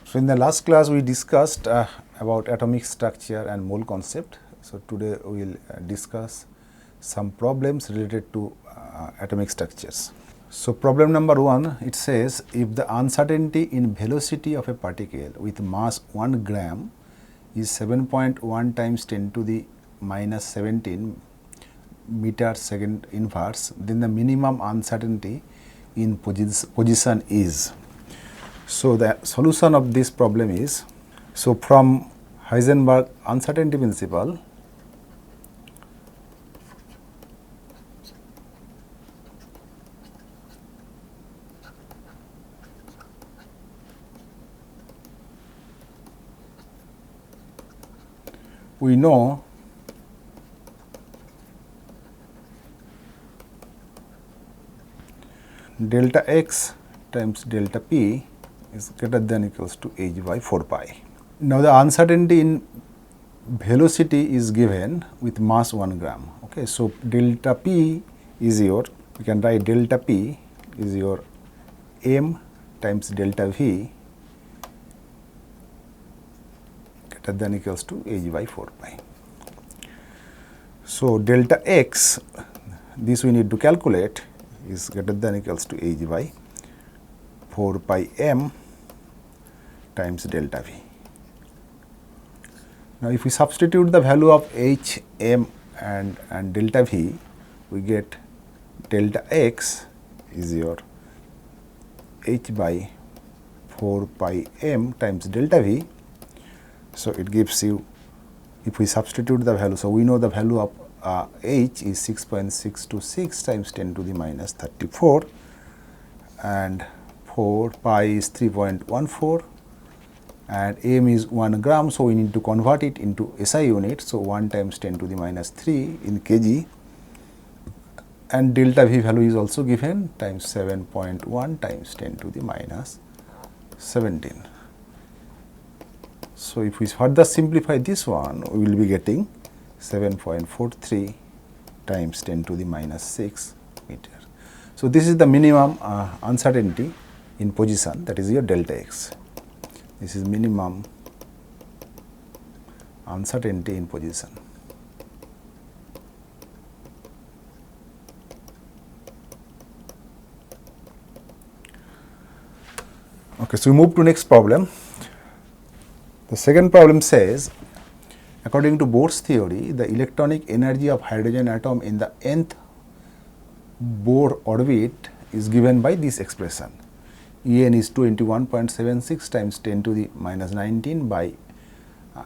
So in the last class we discussed about atomic structure and mole concept. So today we will discuss some problems related to atomic structures. So problem number 1, it says if the uncertainty in velocity of a particle with mass 1 gram is 7.1 times 10 to the minus 17 meter second inverse, then the minimum uncertainty in position is. So the solution of this problem is, so from Heisenberg uncertainty principle, we know delta x times delta p is greater than equals to h by 4 pi. Now the uncertainty in velocity is given with mass 1 gram. Okay, so delta p is your, we can write delta p is your m times delta v greater than equals to h by 4 pi. So delta x, this we need to calculate, is greater than equals to h by 4 pi m times delta v. Now if we substitute the value of h, m and delta v, we get delta x is your h by 4 pi m times delta v. So it gives you, if we substitute the value, so we know the value of h is 6.626 times 10 to the minus 34 and 4 pi is 3.14 and m is 1 gram, so we need to convert it into SI unit. So 1 times 10 to the minus 3 in kg, and delta v value is also given times 7.1 times 10 to the minus 17. So if we further simplify this one, we will be getting 7.43 times 10 to the minus 6 meter. So this is the minimum uncertainty in position, that is your delta x. This is minimum uncertainty in position. Okay, so we move to next problem. The second problem says, according to Bohr's theory, the electronic energy of hydrogen atom in the nth Bohr orbit is given by this expression. En is 21.76 times 10 to the minus 19 by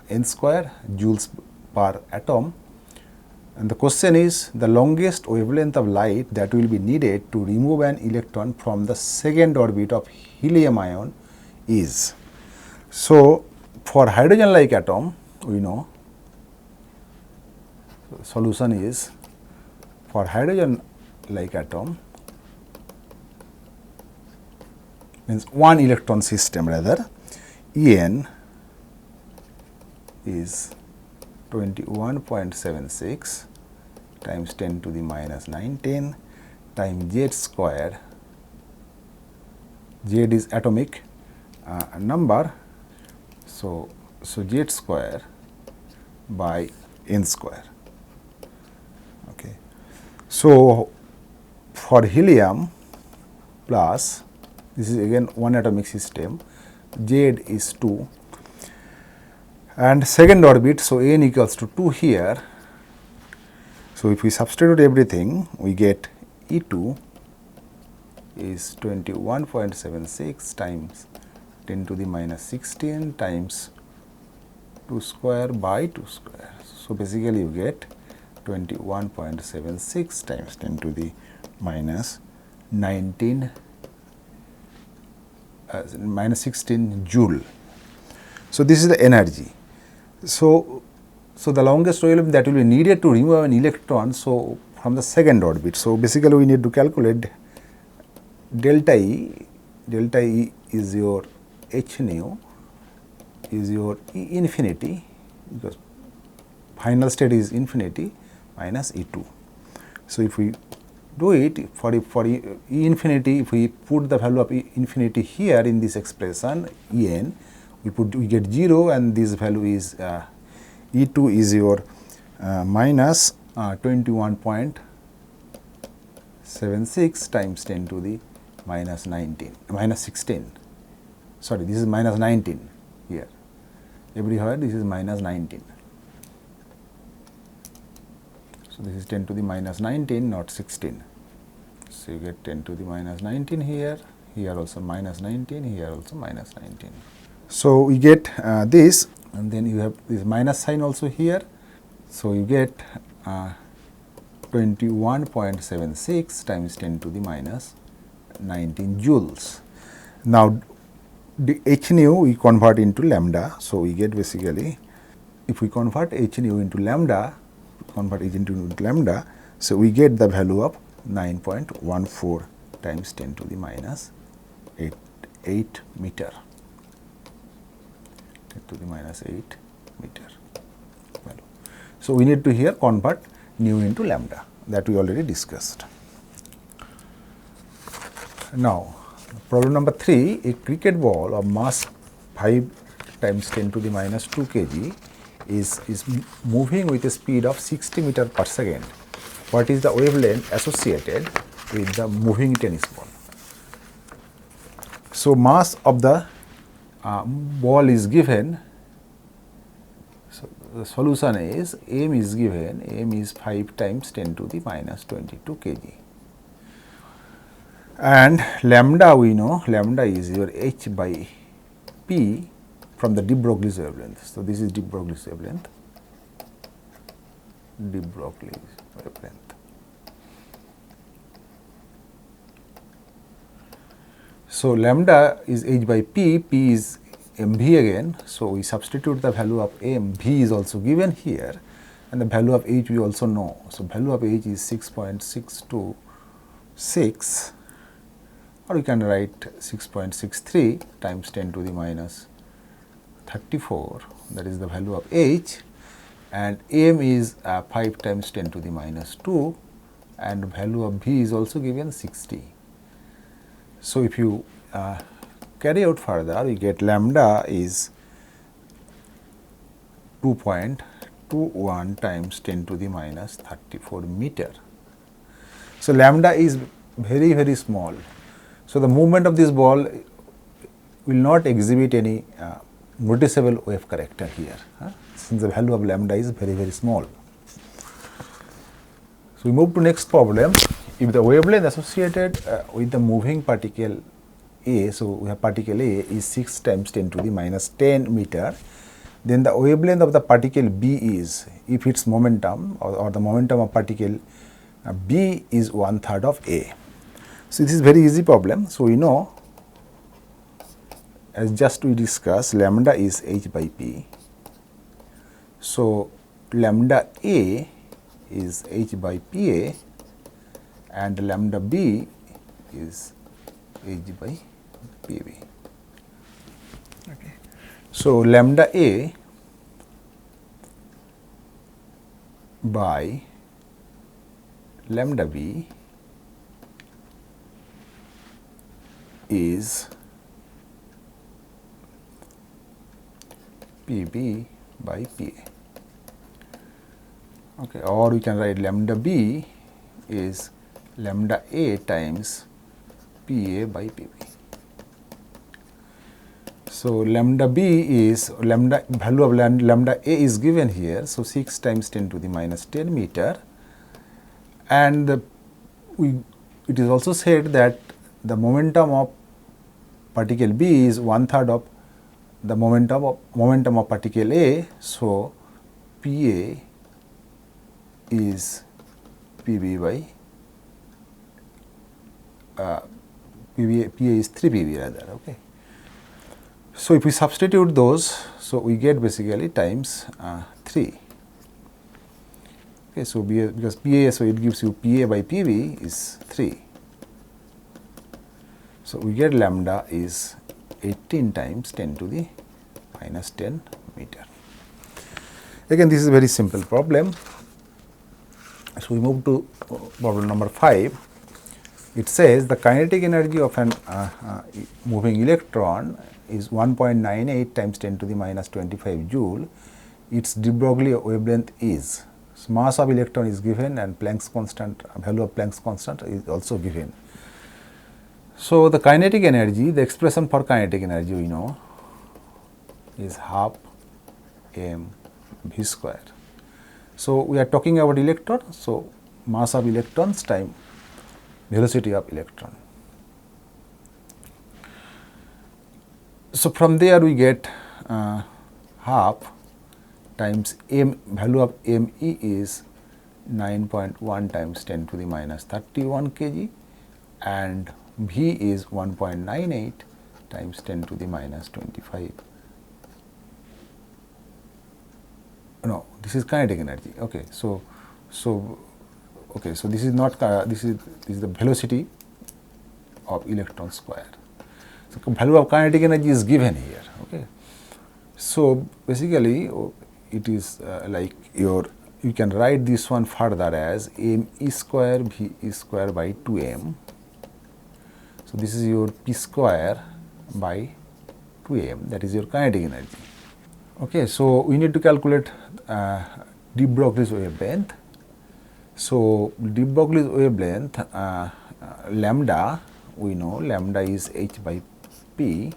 n square joules per atom. And the question is the longest wavelength of light that will be needed to remove an electron from the second orbit of helium ion is. So for hydrogen-like atom, we know the solution is, for hydrogen-like atom, means one electron system rather, En is 21.76 times 10 to the minus 19 times z square. Z is atomic number, so z square by n square. Okay. So for helium plus, this is again one atomic system, Z is 2 and second orbit, so n equals to 2 here. So if we substitute everything, we get E2 is 21.76 times 10 to the minus 16 times 2 square by 2 square. So basically you get 21.76 times 10 to the minus 19 minus 16 joule. So this is the energy. So the longest wavelength that will be needed to remove an electron, so from the second orbit. So basically we need to calculate delta E. Delta E is your h nu, is your E infinity, because final state is infinity, minus E2. So if we do it for E infinity, if we put the value of E infinity here in this expression En, we get 0, and this value is E2 is your minus 21.76 times 10 to the minus 16. Sorry, this is minus 19 here. Everywhere this is minus 19. So, this is 10 to the minus 19, not 16. So, you get 10 to the minus 19 here, here also minus 19, here also minus 19. So, we get this, and then you have this minus sign also here. So, you get 21.76 times 10 to the minus 19 joules. Now, the h nu we convert into lambda. So, we get basically, if we convert h nu into lambda, so we get the value of 9.14 times 10 to the minus 8 meter. 10 to the minus 8 meter value. So, we need to here convert nu into lambda, that we already discussed. Now, problem number 3, a cricket ball of mass 5 times 10 to the minus 2 kg is moving with a speed of 60 meter per second. What is the wavelength associated with the moving tennis ball? So, mass of the ball is given. So, the solution is m is given, m is 5 times 10 to the minus 22 kg. And lambda, we know lambda is your h by p from the de Broglie's wavelength. So, this is de Broglie's wavelength, So, lambda is h by p, p is mv again. So, we substitute the value of m, v is also given here, and the value of h we also know. So, value of h is 6.626, or we can write 6.63 times 10 to the minus 34, that is the value of h, and m is 5 times 10 to the minus 2, and value of v is also given 60. So, if you carry out further, we get lambda is 2.21 times 10 to the minus 34 meter. So, lambda is very, very small. So, the movement of this ball will not exhibit any noticeable wave character here, since the value of lambda is very, very small. So, we move to next problem. If the wavelength associated with the moving particle A, so we have particle A is 6 times 10 to the minus 10 meter, then the wavelength of the particle B is, if its momentum or the momentum of particle B is 1/3 of A. So, this is very easy problem. So, we know, as just we discussed, lambda is h by p. So, lambda A is h by pa, and lambda b is h by pb. Okay. So, lambda A by lambda b is pb by pa. Okay, or we can write lambda b is lambda a times pa by pb. So, lambda b is value of lambda a is given here. So, 6 times 10 to the minus 10 meter, and it is also said that the momentum of particle B is 1/3 of the momentum of particle A. So, Pa is Pb by Pa is 3 Pb rather. Okay. So, if we substitute those, so we get basically times 3. Okay, so because Pa, so it gives you Pa by Pb is 3. So, we get lambda is 18 times 10 to the minus 10 meter. Again, this is a very simple problem. So, we move to problem number 5. It says the kinetic energy of an moving electron is 1.98 times 10 to the minus 25 joule. Its de Broglie wavelength is. So mass of electron is given and Planck's constant, value of Planck's constant is also given. So the kinetic energy, the expression for kinetic energy we know is half m v square. So we are talking about electron, so mass of electrons time velocity of electron. So from there we get half times m, value of me is 9.1 times 10 to the minus 31 kg and v is 1.98 times 10 to the minus 25. No, this is kinetic energy. Okay, so this is not this is the velocity of electron square. So value of kinetic energy is given here. Okay, so basically it is like you can write this one further as m e square v e square by 2m. So this is your p square by 2m, that is your kinetic energy. Okay, so we need to calculate de Broglie's wavelength. So de Broglie's wavelength lambda, we know lambda is h by p.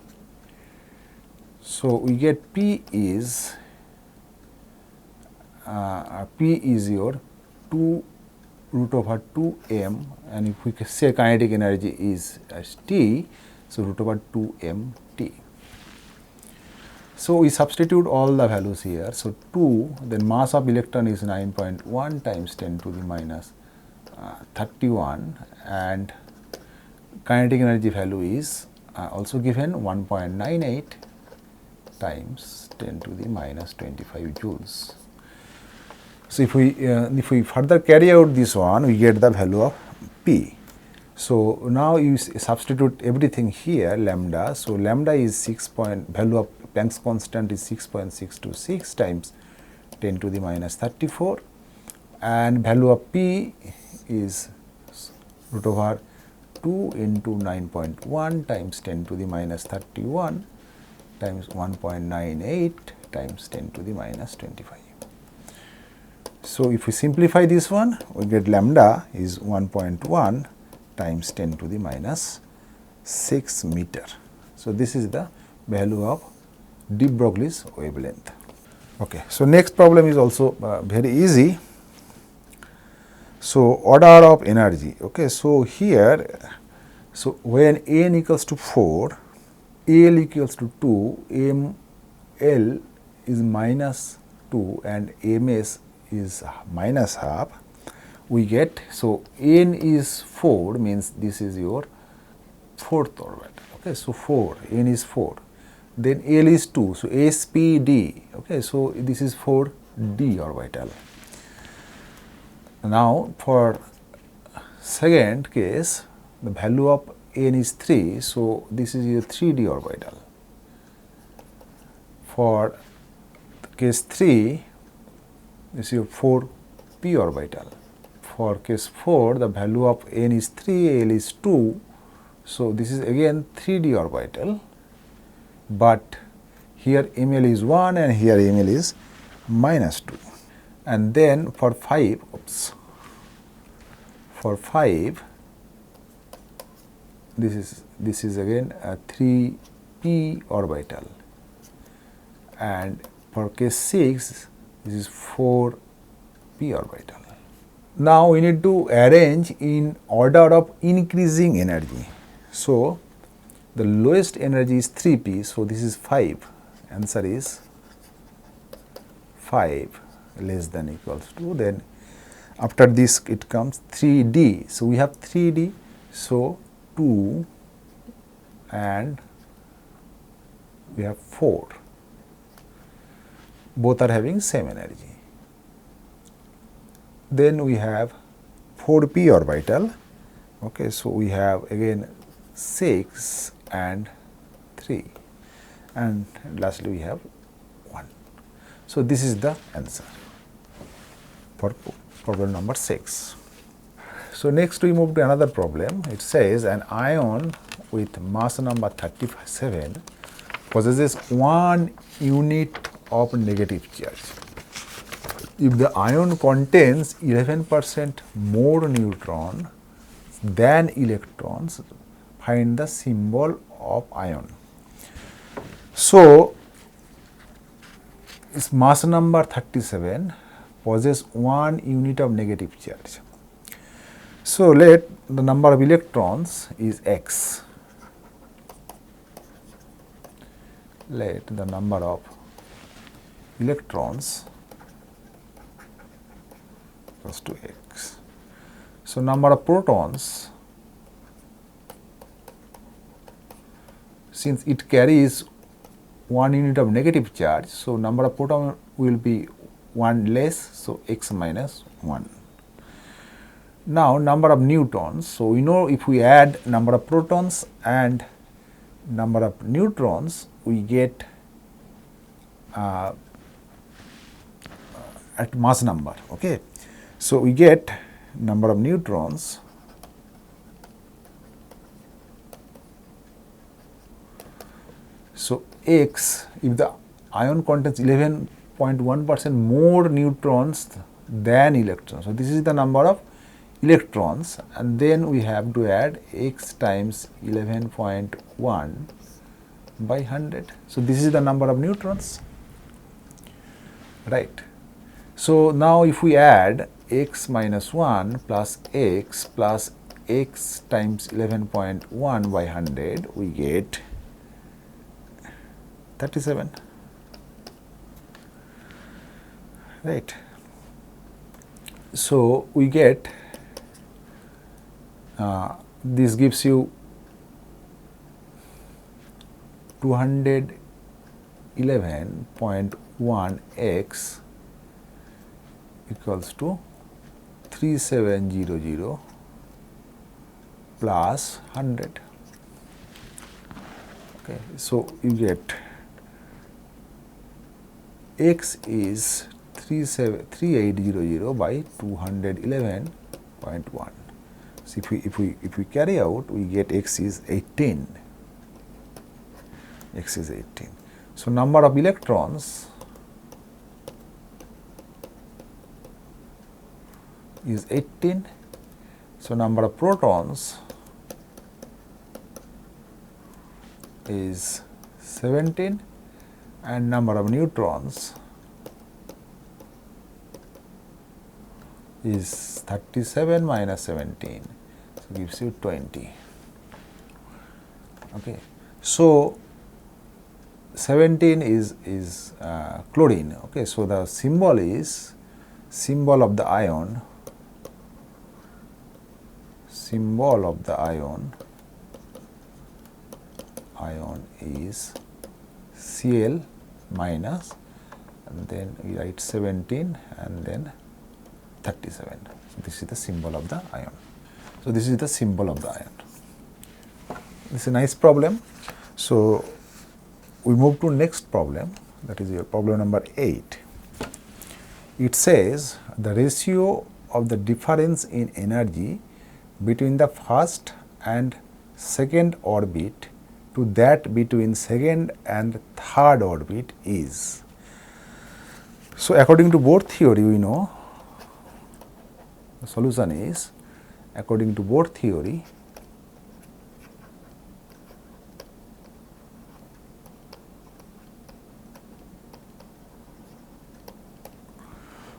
So we get p is your 2 root over 2m, and if we say kinetic energy is as t, so root over 2m t. So we substitute all the values here. So 2, then mass of electron is 9.1 times 10 to the minus 31, and kinetic energy value is also given 1.98 times 10 to the minus 25 joules. So if we further carry out this one, we get the value of p. So now you substitute everything here, lambda. So lambda is value of Planck's constant is 6.626 times 10 to the minus 34, and value of p is root over 2 into 9.1 times 10 to the minus 31 times 1.98 times 10 to the minus 25. So if we simplify this one, we get lambda is 1.1 times 10 to the minus 6 meter. So this is the value of de Broglie's wavelength. Okay, so next problem is also very easy. So order of energy. Okay, so here, so when n equals to 4, L equals to 2, m L is minus 2 and ms is minus half, we get, so n is 4 means this is your 4th orbital. Okay, so 4, n is 4. Then L is 2, so SPD, okay, so this is 4d orbital. Now for second case, the value of n is 3, so this is your 3d orbital. For case 3, this is your 4p orbital. For case 4, the value of n is 3, L is 2, so this is again 3d orbital. But here ml is 1 and here ml is minus 2. And then for 5, for 5, this is again a 3p orbital, and for case 6, this is 4p orbital. Now we need to arrange in order of increasing energy. So the lowest energy is 3p, so this is 5. Answer is 5 less than equals to. Then after this it comes 3d. So we have 3d, so 2 and we have 4. Both are having same energy. Then we have 4p orbital. Okay, so we have again 6 and 3, and lastly we have 1. So this is the answer for problem number 6. So next we move to another problem. It says an ion with mass number 37 possesses 1 unit of negative charge. If the ion contains 11% more neutrons than electrons, find the symbol of ion. So, its mass number 37 possesses 1 unit of negative charge. So, let the number of electrons is x. Let the number of electrons equals to x. So, number of protons, since it carries 1 unit of negative charge, so number of protons will be 1 less, so x minus 1. Now, number of neutrons, so we know if we add number of protons and number of neutrons, we get at mass number. Okay. So, we get number of neutrons so x, if the ion contains 11.1% more neutrons than electrons. So, this is the number of electrons, and then we have to add x times 11.1 by 100. So, this is the number of neutrons, right. So, now if we add x minus 1 plus x times 11.1 by 100, we get 37, right. So, we get this gives you 211.1 x equals to 3700 plus 100. Okay. So, you get x is 3800 by 211.1. So, if we carry out, we get x is 18. X is 18. So, number of electrons is 18. So, number of protons is 17 and number of neutrons is 37 minus 17, so gives you 20. Okay. So, 17 is chlorine. Okay. So, the symbol is symbol of the ion is Cl minus, and then we write 17 and then 37. So, this is the symbol of the ion. So, this is the symbol of the ion. This is a nice problem. So, we move to next problem, that is your problem number 8. It says the ratio of the difference in energy between the first and second orbit to that between second and third orbit is. So, according to Bohr theory, we know the solution is, according to Bohr theory,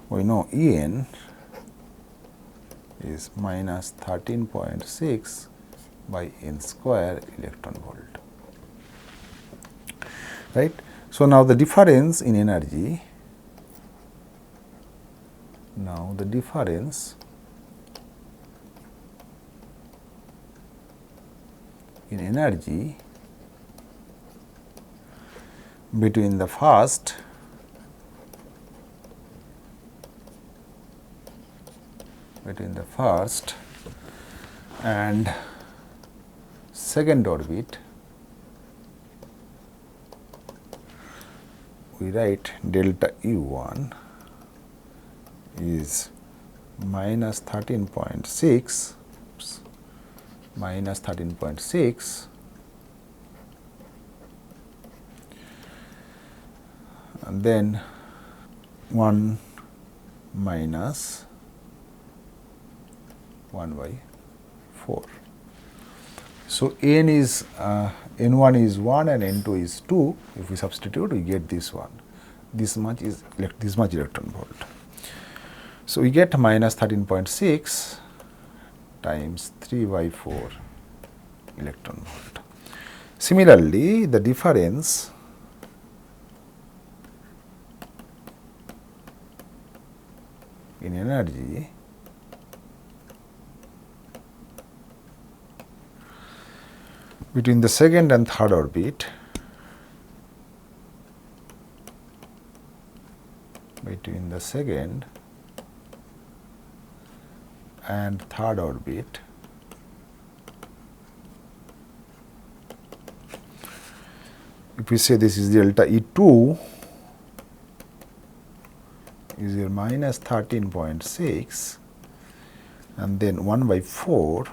we know En is minus 13.6 by n square electron volt, right. So, now the difference in energy, between the first and second orbit, we write delta U1 is minus 13.6 minus 13.6 and then 1 minus 1 by 4. So, n is n1 is 1 and n2 is 2. If we substitute, we get this one. This much is this much electron volt. So, we get minus 13.6 times 3 by 4 electron volt. Similarly, the difference in energy between the second and third orbit if we say this is delta E2 is your minus 13.6 and then 1 by 4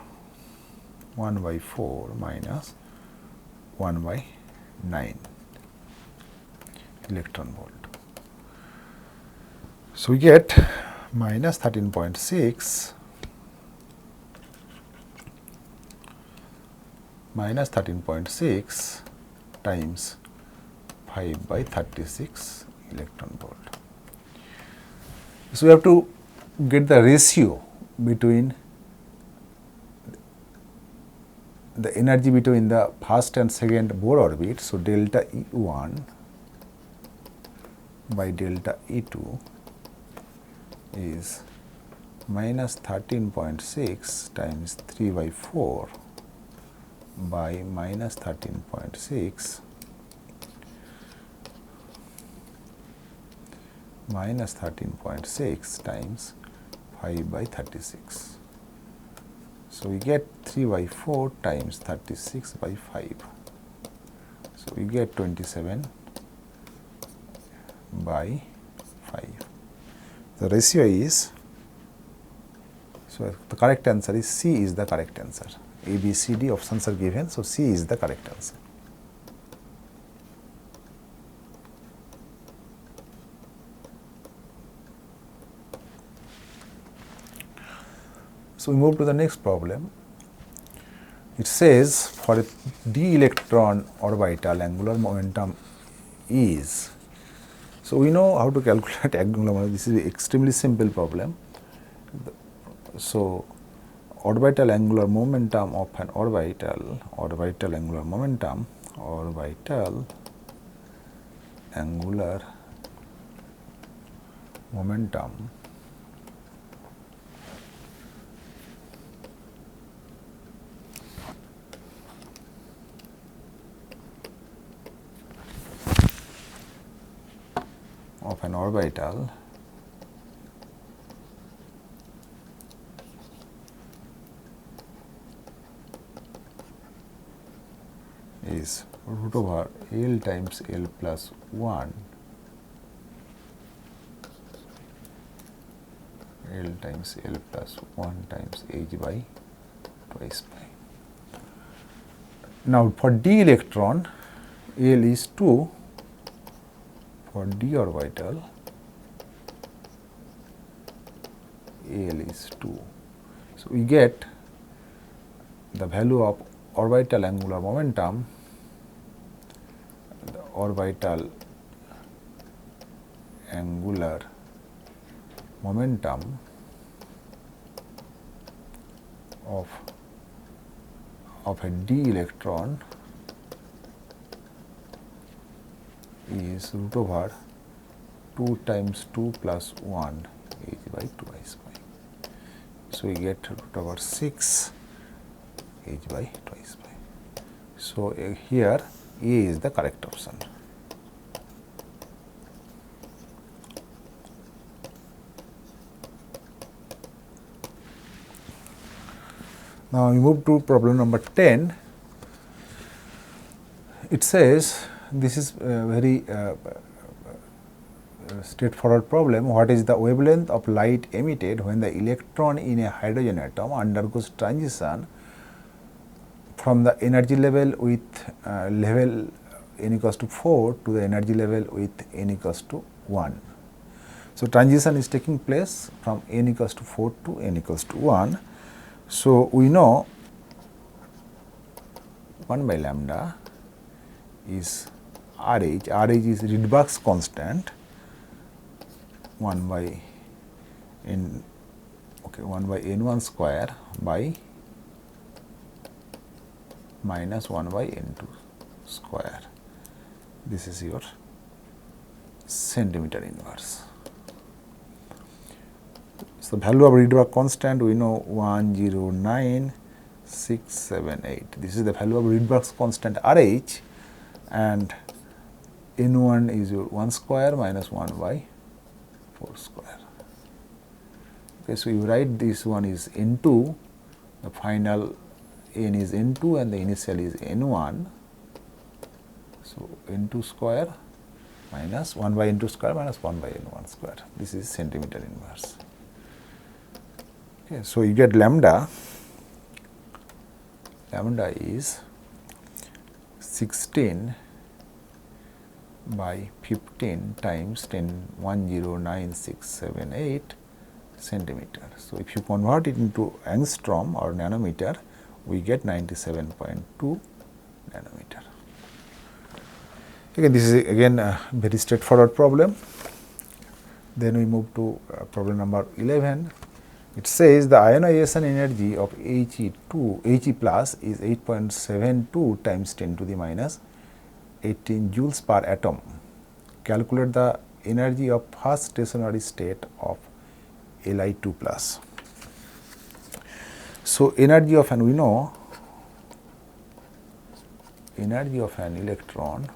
minus 1 by 9 electron volt. So, we get minus 13.6 times 5 by 36 electron volt. So, we have to get the ratio between the energy between the first and second Bohr orbit. So, delta E1 by delta E2 is minus 13.6 times 3 by 4 by minus 13.6 times 5 by 36. So, we get 3 by 4 times 36 by 5. So, we get 27 by 5. The ratio is, so the correct answer is C is the correct answer. A, B, C, D options are given. So, C is the correct answer. So, we move to the next problem. It says for a d electron orbital angular momentum is. So, we know how to calculate angular momentum. This is an extremely simple problem. So, orbital angular momentum of an orbital angular momentum of an orbital is root over L times L plus 1 times H by twice pi. Now, for d electron L is 2, for d orbital L is 2. So, we get the value of orbital angular momentum, the orbital angular momentum of a d electron is root over 2 times 2 plus 1 H by twice pi. So, we get root over 6 H by twice pi. So, here A is the correct option. Now, we move to problem number 10. It says this is a very straightforward problem. What is the wavelength of light emitted when the electron in a hydrogen atom undergoes transition from the energy level with level n equals to 4 to the energy level with n equals to 1. So, transition is taking place from n equals to 4 to n equals to 1. So, we know 1 by lambda is RH, RH is Rydberg's constant 1 by n, okay, 1 by n1 square by minus 1 by n2 square. This is your centimeter inverse. So, value of Rydberg constant we know 109,678. This is the value of Rydberg's constant RH, and n1 is your 1 square minus 1 by 4 square. Okay, so, you write this one is n2, the final n is n2 and the initial is n1. So, n2 square minus 1 by n2 square minus 1 by n1 square. This is centimeter inverse. Okay, so, you get lambda is 16 by 15 times 10^-109,678 centimeter. So, if you convert it into angstrom or nanometer, we get 97.2 nanometer. Again, this is again a very straightforward problem. Then we move to problem number 11. It says the ionization energy of He plus is 8.72 times 10 to the minus 18 joules per atom. Calculate the energy of first stationary state of Li2 plus. So, energy of we know energy of an electron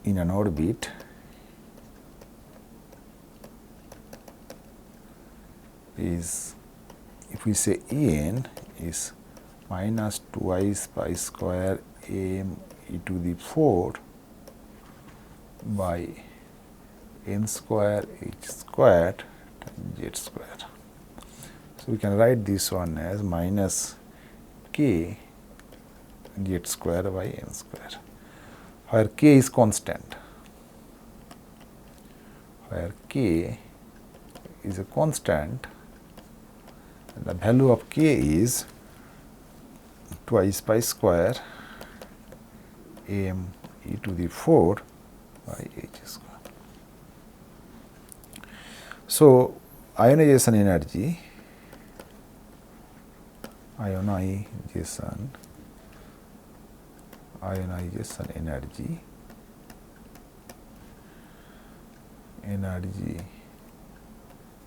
in an orbit is, if we say En is minus twice pi square m e to the 4 by n square h squared times z square. So, we can write this one as minus k z square by n square, where k is constant, and the value of k is twice pi square m e to the 4 by h square. So, ionization energy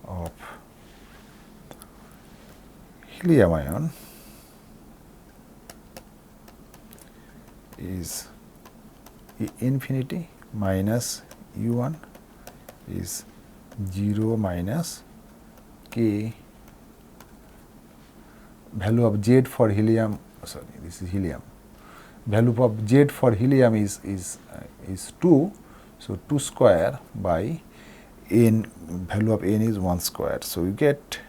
of helium ion is E infinity minus U1 is 0 minus k, value of Z for helium, sorry, this is helium, value of Z for helium is 2. So, 2 square by n, value of n is 1 square. So, you get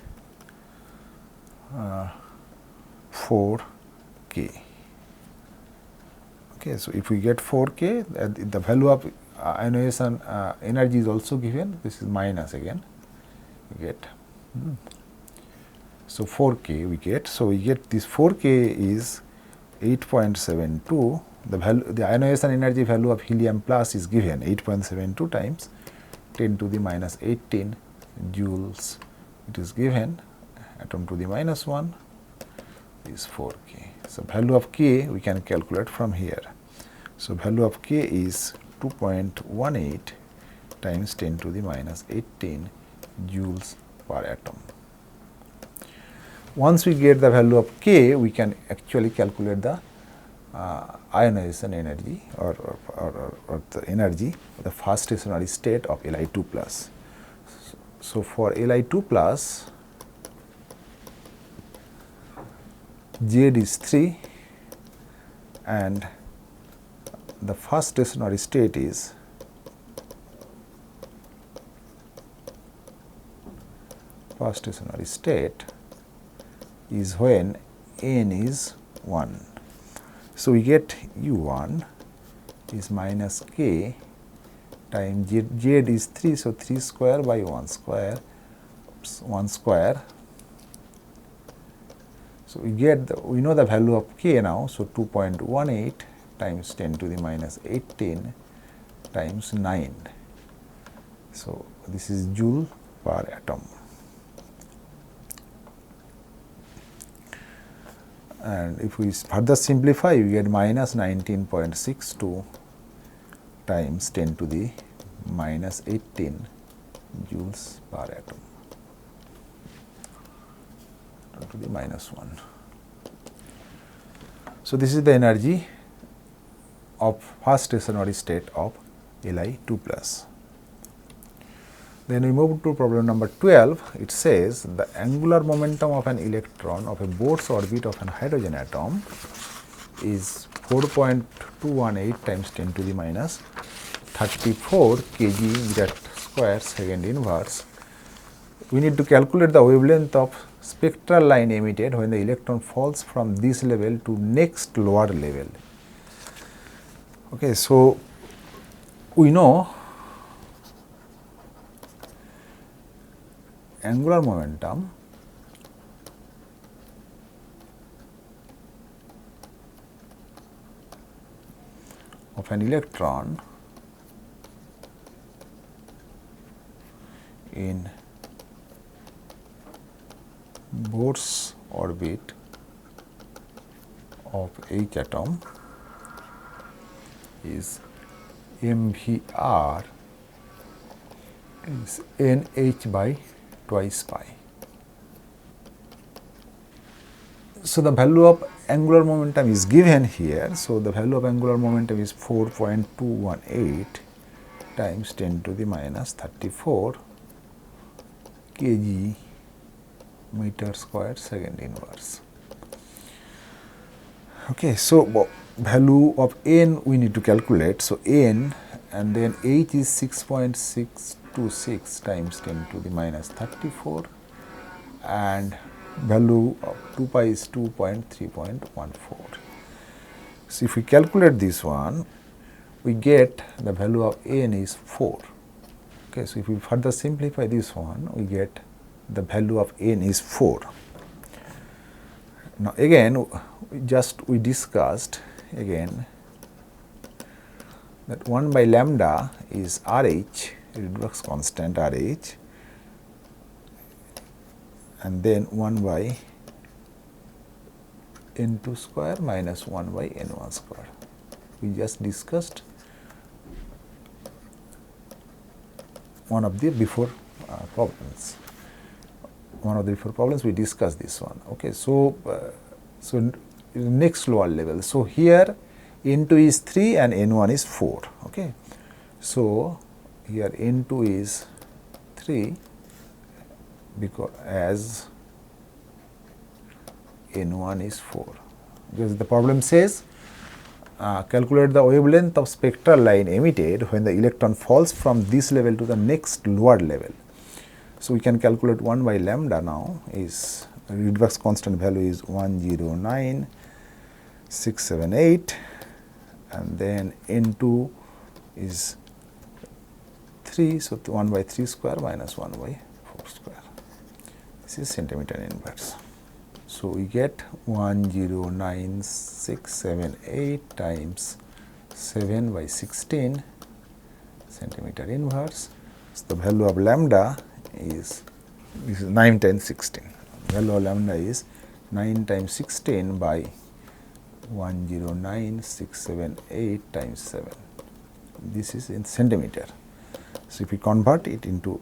4k. Okay, so, if we get 4k, the value of ionization energy is also given, this is minus again, we get. So, 4k we get. So, we get this 4k is 8.72. The ionization energy value of helium plus is given 8.72 times 10 to the minus 18 joules. It is given, atom to the minus 1 is 4k. So, value of k we can calculate from here. So, value of k is 2.18 times 10 to the minus 18 joules per atom. Once we get the value of k, we can actually calculate the ionization energy or the energy of the first stationary state of Li2 plus. So, for Li2 plus, Z is 3 and the first stationary state is first stationary state is when n is 1. So, we get u1 is minus k times z is 3. So, 3 square by 1 square, 1 square. So, we get we know the value of k now. So, 2.18 times 10 to the minus 18 times 9. So, this is joule per atom. And if we further simplify, we get minus 19.62 times 10 to the minus 18 joules per atom, 10 to the minus 1. So, this is the energy of first stationary state of Li2 plus. Then we move to problem number 12. It says the angular momentum of an electron of a Bohr's orbit of an hydrogen atom is 4.218 times 10 to the minus 34 kg meter square second inverse. We need to calculate the wavelength of spectral line emitted when the electron falls from this level to next lower level. Okay, so we know angular momentum of an electron in Bohr's orbit of H atom is mvr is nh by twice pi. So, the value of angular momentum is given here. So, the value of angular momentum is 4.218 times 10 to the minus 34 kg meter square second inverse. Okay, so value of n we need to calculate. So, n and then h is 6.626 times 10 to the minus 34 and value of 2 pi is 2.3.14. So, if we calculate this one, we get the value of n is 4. Okay, so, if we further simplify this one, we get the value of n is 4. Now, again we discussed again that 1 by lambda is RH, redox constant RH, and then 1 by n2 square minus 1 by n1 square. We just discussed one of the before problems. One of the before problems we discussed this one. Okay, so next lower level. So, here n2 is 3 and n1 is 4. Okay. So, here n2 is 3 because as n1 is 4, because the problem says calculate the wavelength of spectral line emitted when the electron falls from this level to the next lower level. So, we can calculate 1 by lambda now is redox constant value is 109,678 and then n2 is 3. So, 1 by 3 square minus 1 by 4 square. This is centimeter inverse. So, we get 109,678 times 7 by 16 centimeter inverse. So, the value of lambda is, this is 9 times 16. Value of lambda is 9 times 16 by 109,678 times 7. This is in centimeter. So, if we convert it into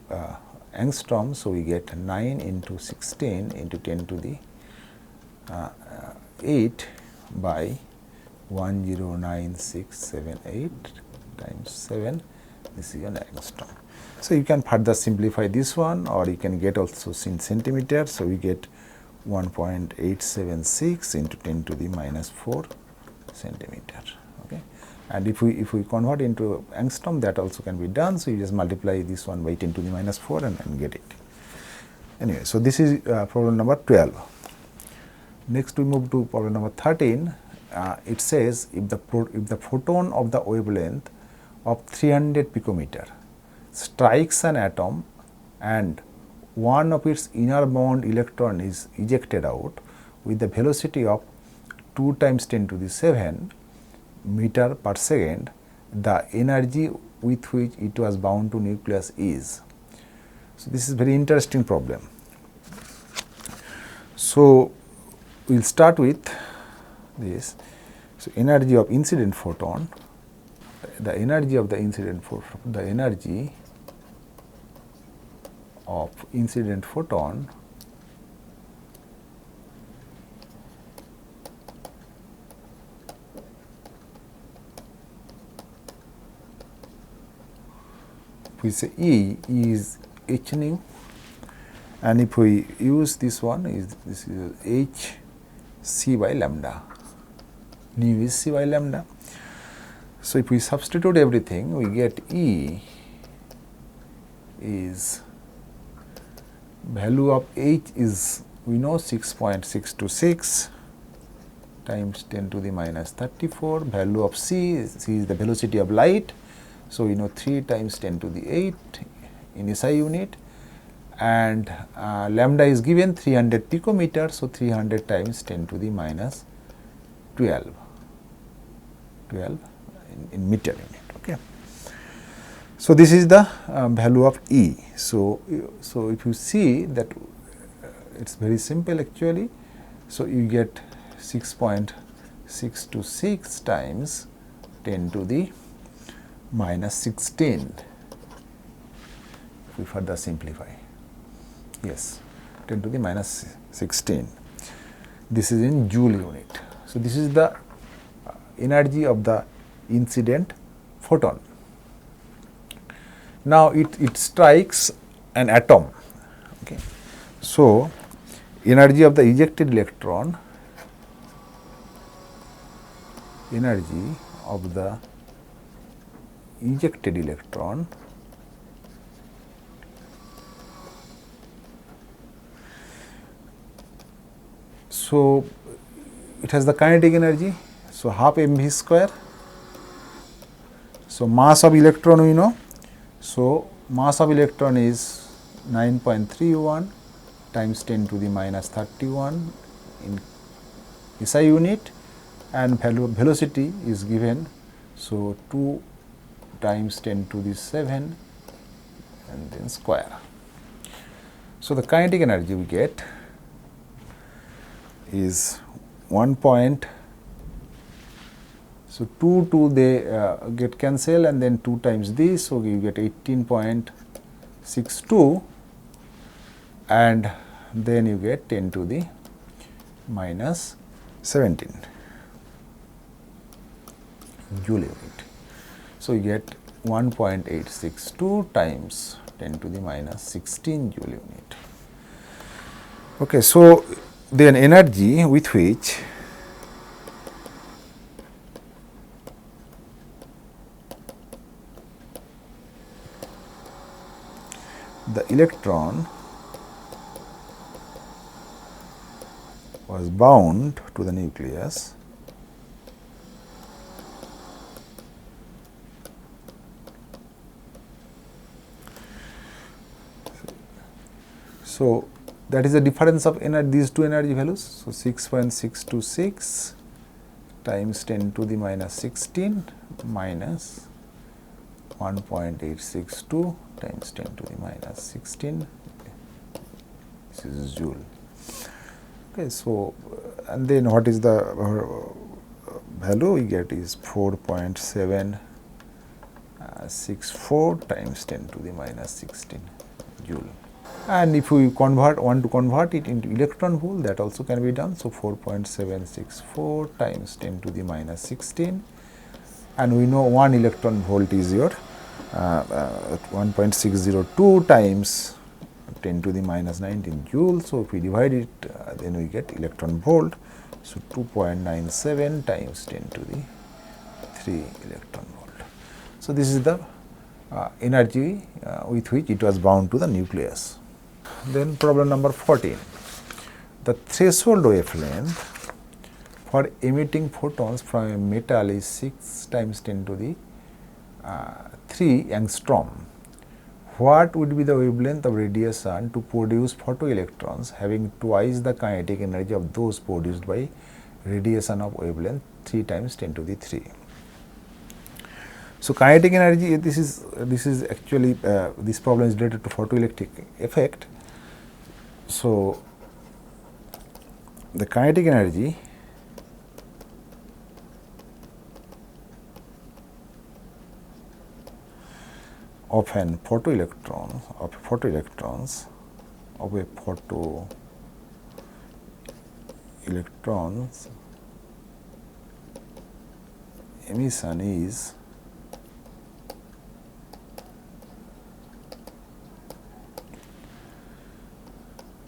angstrom, so we get 9 into 16 into 10 to the 8 by 109,678 times 7. This is an angstrom. So, you can further simplify this one, or you can get also in centimeter. So, we get 1.876 into 10 to the minus 4 centimeter. Okay. And if we convert into angstrom, that also can be done. So, you just multiply this one by 10 to the minus 4 and get it. Anyway, so this is problem number 12. Next we move to problem number 13. It says if the photon of the wavelength of 300 picometer strikes an atom and one of its inner bound electron is ejected out with the velocity of 2 times 10 to the 7 meter per second, the energy with which it was bound to nucleus is. So, this is very interesting problem. So, we will start with this. So, energy of incident photon, the energy of the incident photon, we say E is h nu, and if we use this one, this is h c by lambda, nu is c by lambda. So, if we substitute everything, we get E is value of h is, we know, 6.626 times 10 to the minus 34, value of c is the velocity of light. So, we know 3 times 10 to the 8 in SI unit, and lambda is given 300 picometer. So, 300 times 10 to the minus 12 in meter unit. Okay. So, this is the value of E. So, if you see that it is very simple actually. So, you get 6.626 times 10 to the minus 16, if we further simplify, yes, 10 to the minus 16. This is in joule unit. So, this is the energy of the incident photon. Now, it strikes an atom. Okay. So, energy of the ejected electron, so it has the kinetic energy. So, half mv square. So, mass of electron we know. So, mass of electron is 9.31 times 10 to the minus 31 in SI unit, and velocity is given. So, 2 times 10 to the 7 and then square. So, the kinetic energy we get is 1. So, 2 they get cancelled, and then 2 times this. So, you get 18.62, and then you get 10 to the minus 17 joule unit. So, you get 1.862 times 10 to the minus 16 joule unit. Okay. So, then energy with which the electron was bound to the nucleus so that is the difference of these two energy values. So, 6.626 times 10 to the minus 16 minus 1.862 times 10 to the minus 16, this is joule. Okay. So, and then what is the value we get is 4.764 times 10 to the minus 16 joule. And if we want to convert it into electron volt, that also can be done. So, 4.764 times 10 to the minus 16, and we know 1 electron volt is your 1.602 times 10 to the minus 19 joule. So, if we divide it, then we get electron volt. So, 2.97 times 10 to the 3 electron volt. So, this is the energy with which it was bound to the nucleus. Then problem number 14. The threshold wavelength for emitting photons from a metal is 6 times 10 to the 3 angstrom. What would be the wavelength of radiation to produce photoelectrons having twice the kinetic energy of those produced by radiation of wavelength 3 times 10 to the 3? So, kinetic energy, this is actually this problem is related to photoelectric effect. So, the kinetic energy of a photoelectron emission is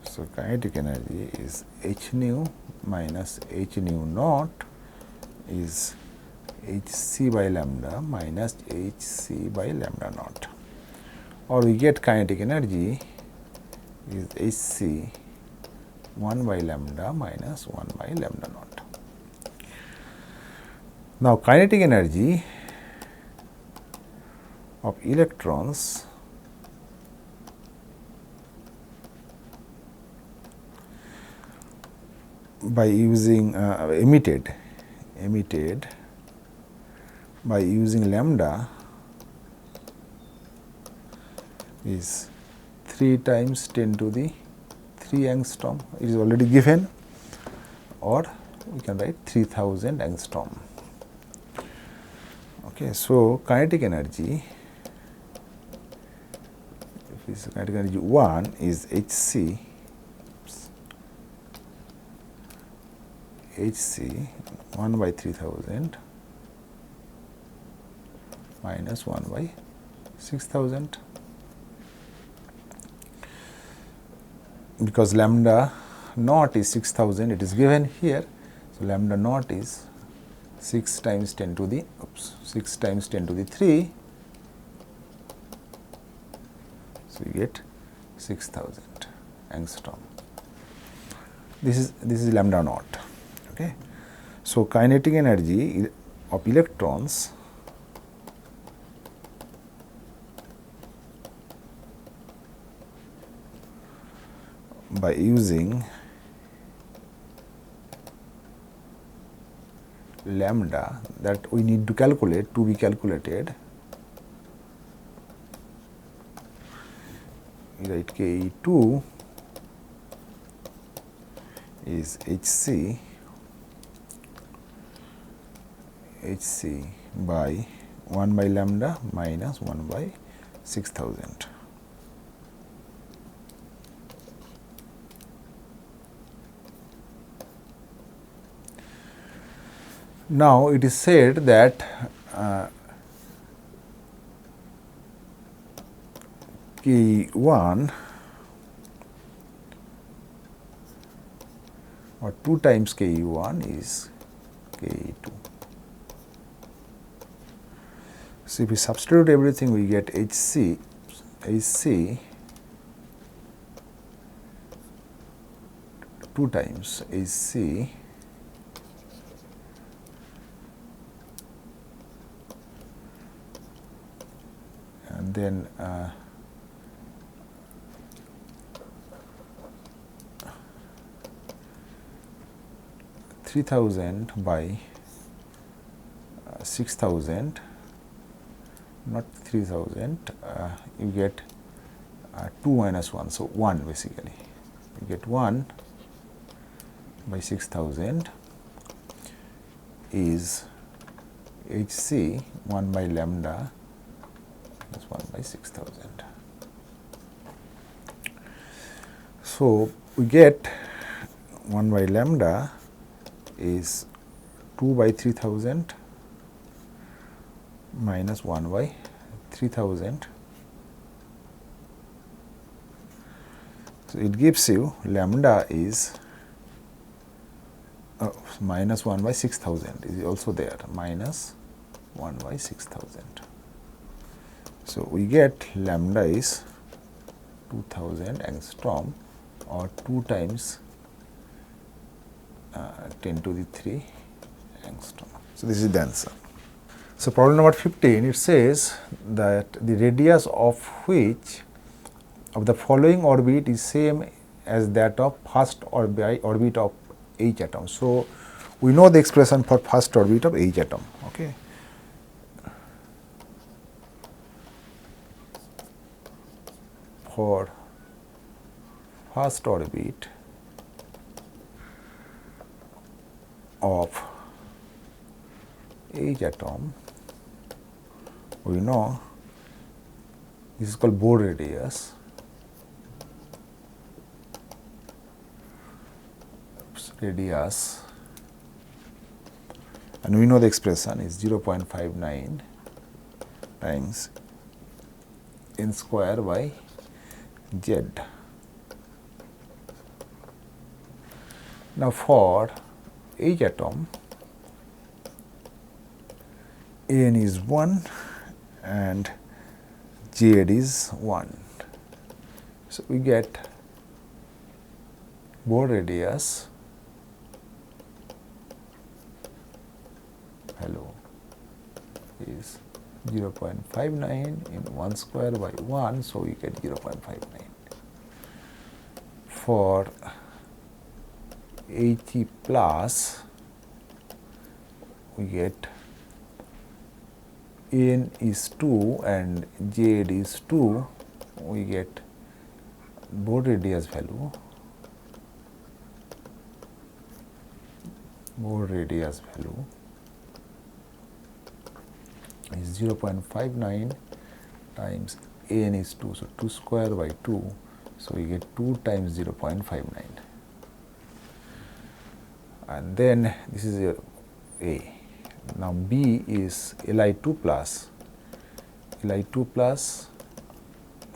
so kinetic energy is h nu minus h nu naught is hc by lambda minus hc by lambda naught, or we get kinetic energy is hc 1 by lambda minus 1 by lambda naught. Now, kinetic energy of electrons by using emitted by using lambda is 3 times 10 to the 3 angstrom. It is already given, or we can write 3000 angstrom. Okay, so kinetic energy, if this kinetic energy 1 is hc 1 by 3000 minus 1 by 6000, because lambda naught is 6000, it is given here. So, lambda naught is 6 times 10 to the 3. So, you get 6000 angstrom. This is lambda naught. Okay. So, kinetic energy of electrons by using lambda that we need to calculate, to be calculated, write Ke2 is hc by 1 by lambda minus 1 by 6000. Now, it is said that Ke1 or 2 times Ke1 is Ke2. So, if we substitute everything, we get hc 2 times hc and then 3000 by 6000, not 3000, you get 2 minus 1, so 1 basically. You get 1 by 6000 is hc 1 by lambda is 1 by 6000. So, we get 1 by lambda is 2 by 3000 minus 1 by 3000. So, it gives you lambda is minus 1 by 6000 is also there, minus 1 by 6000. So, we get lambda is 2000 angstrom or 2 times 10 to the 3 angstrom. So, this is the answer. So, problem number 15, it says that the radius of which of the following orbit is same as that of first orbit of H atom. So, we know the expression for first orbit of H atom. Okay. For first orbit of H atom, we know this is called Bohr radius. And we know the expression is 0.59 times n square by z. Now, for H atom, n is 1 and z is 1. So, we get Bohr radius value is 0.59 in 1 square by 1. So, we get 0.59. For He plus, we get n is 2 and z is 2, we get Bohr radius value. Bohr radius value is 0.59 times n is 2, so 2 square by 2, so we get 2 times 0.59. And then this is your A. Now, B is Li2 plus. Li2 plus,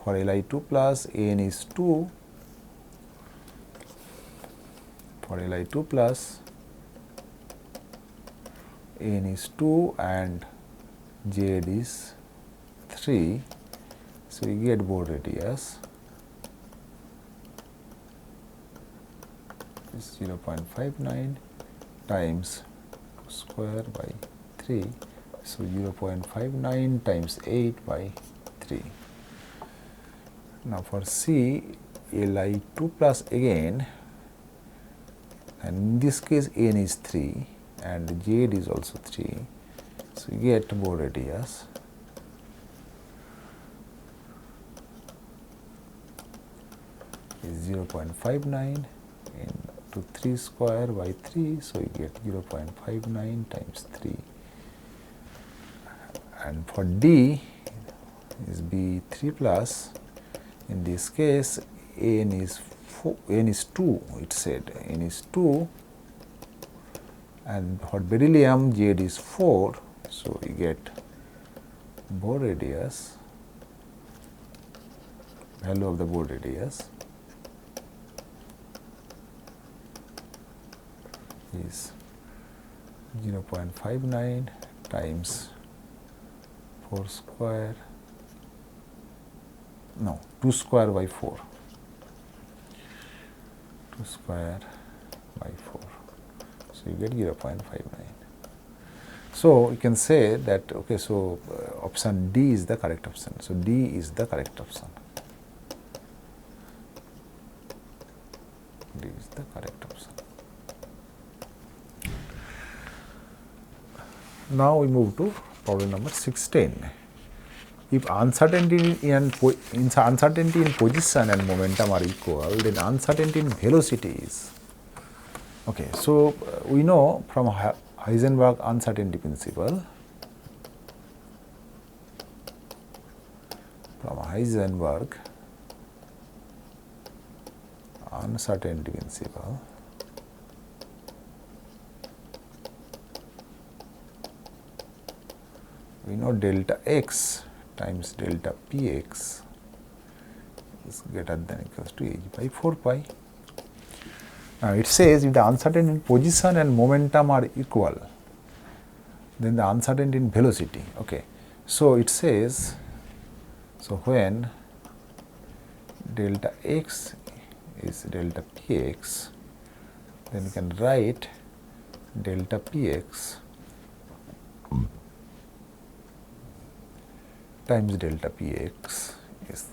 for Li2 plus n is 2, for Li2 plus n is 2 and z is 3. So, we get Bohr radius is 0.59 times square by 3. So, 0.59 times 8 by 3. Now, for C, Li2 plus again, and in this case n is 3 and z is also 3. So, we get Bohr radius is 0.59 into 3 square by 3. So, we get 0.59 times 3. And for D is B3 plus. In this case, n is 2, it said n is 2, and for beryllium z is 4. So, we get Bohr radius, value of the Bohr radius is 0.59 times 4 square, no, 2 square by 4, 2 square by 4. So, you get 0.59. So, you can say that, okay, so option D is the correct option. So, D is the correct option. D is the correct option. Now, we move to problem number 16. If uncertainty in position and momentum are equal, then uncertainty in velocity is. Okay, so we know from Heisenberg uncertainty principle, we know delta x times delta px is greater than equals to h by 4 pi. Now, it says if the uncertainty in position and momentum are equal, then the uncertainty in velocity. Okay. So, it says, so when delta x is delta px, then you can write delta px times delta px is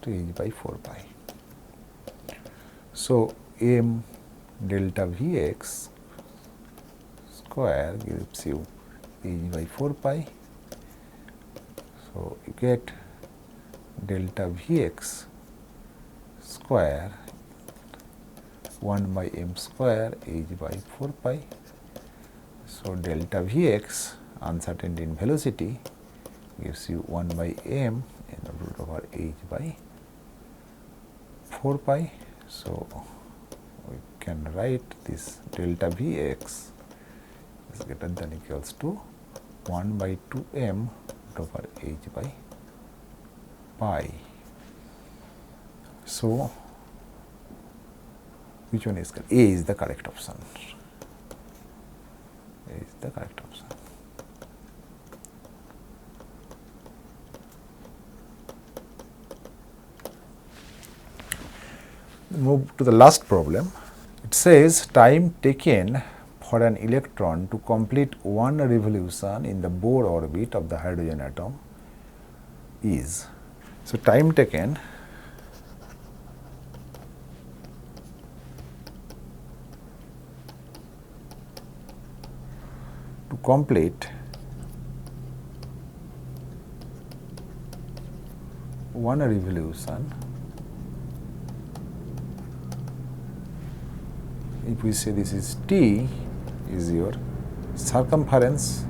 to h by 4 pi. So, m delta Vx square gives you h by 4 pi. So, you get delta Vx square 1 by m square h by 4 pi. So, delta Vx uncertainty in velocity gives you 1 by m in the root over h by 4 pi. So, we can write this delta Vx is greater than equals to 1 by 2 m over h by pi. So, which one is correct? A is the correct option. A is the correct option. Move to the last problem. It says time taken for an electron to complete one revolution in the Bohr orbit of the hydrogen atom is. So, time taken to complete one revolution, if we say this is T is your circumference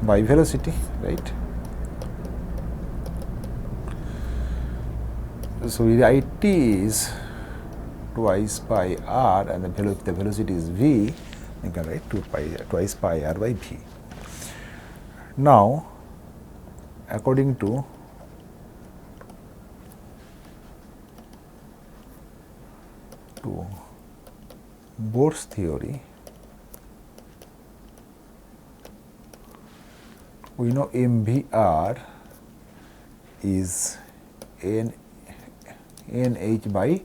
by velocity, right. So, we write T is twice pi r and the velocity is v, you can write twice pi r by v. Now, according to Bohr's theory, we know mvr is nh by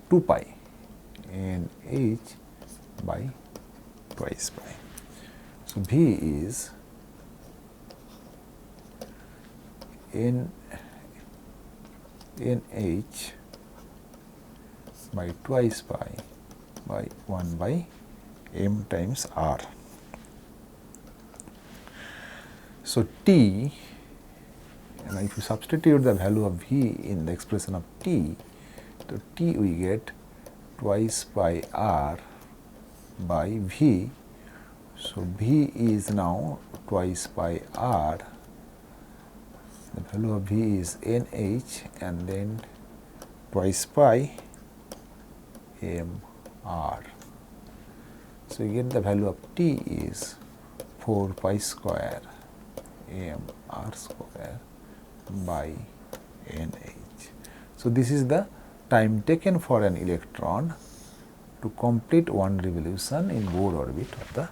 2 pi, nh by twice pi. So, v is nh by twice pi by 1 by m times r. So, T, and if you substitute the value of V in the expression of T, so T we get twice pi r by V. So, V is now twice pi r, the value of V is nh and then twice pi m r. So, you get the value of T is 4 pi square m r square by nh. So, this is the time taken for an electron to complete one revolution in Bohr orbit of the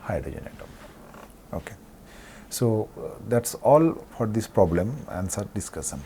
hydrogen atom. Okay. So, that is all for this problem answer discussion.